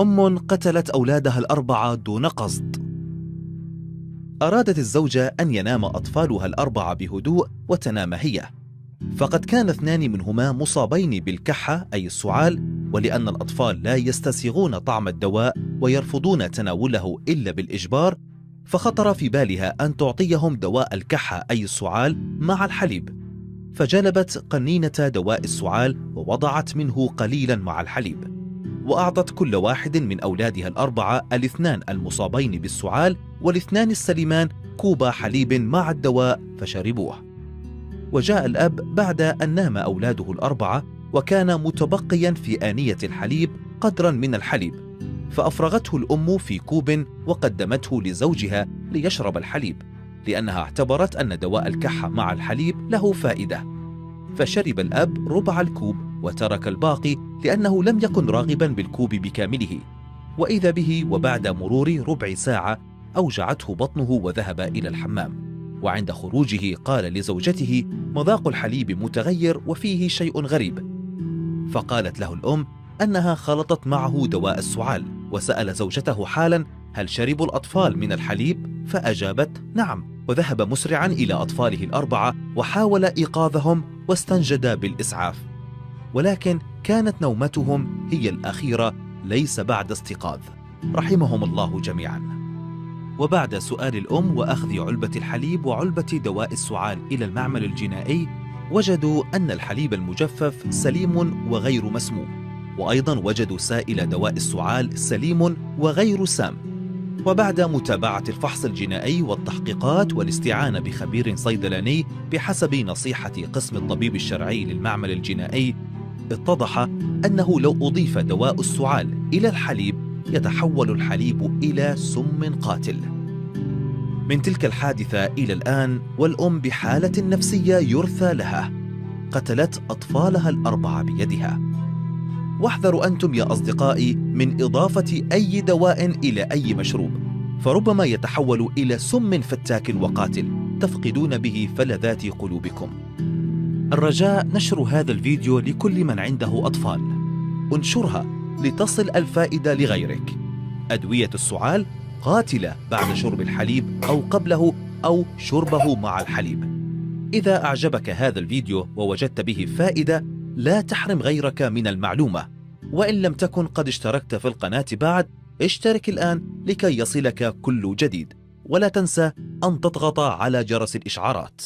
أم قتلت أولادها الأربعة دون قصد. أرادت الزوجة أن ينام أطفالها الأربعة بهدوء وتنام هي، فقد كان 2 منهما مصابين بالكحة أي السعال، ولأن الأطفال لا يستسيغون طعم الدواء ويرفضون تناوله إلا بالإجبار، فخطر في بالها أن تعطيهم دواء الكحة أي السعال مع الحليب، فجلبت قنينة دواء السعال ووضعت منه قليلا مع الحليب، وأعطت كل واحد من أولادها الأربعة 2 المصابين بالسعال وال2 السليمان كوب حليب مع الدواء فشربوه. وجاء الأب بعد أن نام أولاده الأربعة وكان متبقيا في آنية الحليب قدرا من الحليب، فأفرغته الأم في كوب وقدمته لزوجها ليشرب الحليب، لأنها اعتبرت أن دواء الكحة مع الحليب له فائدة، فشرب الأب ربع الكوب وترك الباقي لأنه لم يكن راغبا بالكوب بكامله، وإذا به وبعد مرور ربع ساعة أوجعته بطنه وذهب إلى الحمام، وعند خروجه قال لزوجته: مذاق الحليب متغير وفيه شيء غريب، فقالت له الأم أنها خلطت معه دواء السعال، وسأل زوجته حالا: هل شربوا الأطفال من الحليب؟ فأجابت: نعم، وذهب مسرعا إلى أطفاله الأربعة وحاول إيقاظهم واستنجد بالإسعاف، ولكن كانت نومتهم هي الأخيرة ليس بعد استيقاظ، رحمهم الله جميعا. وبعد سؤال الأم وأخذ علبة الحليب وعلبة دواء السعال إلى المعمل الجنائي، وجدوا أن الحليب المجفف سليم وغير مسموم، وأيضا وجدوا سائل دواء السعال سليم وغير سام. وبعد متابعة الفحص الجنائي والتحقيقات والاستعانة بخبير صيدلاني بحسب نصيحة قسم الطبيب الشرعي للمعمل الجنائي، اتضح أنه لو أضيف دواء السعال إلى الحليب يتحول الحليب إلى سم قاتل. من تلك الحادثة إلى الآن والأم بحالة نفسية يرثى لها، قتلت أطفالها الأربعة بيدها. واحذروا أنتم يا أصدقائي من إضافة أي دواء إلى أي مشروب، فربما يتحول إلى سم فتاك وقاتل تفقدون به فلذات قلوبكم. الرجاء نشر هذا الفيديو لكل من عنده أطفال، انشرها لتصل الفائدة لغيرك. أدوية السعال قاتلة بعد شرب الحليب أو قبله أو شربه مع الحليب. إذا أعجبك هذا الفيديو ووجدت به فائدة، لا تحرم غيرك من المعلومة، وإن لم تكن قد اشتركت في القناة بعد، اشترك الآن لكي يصلك كل جديد، ولا تنسى أن تضغط على جرس الإشعارات.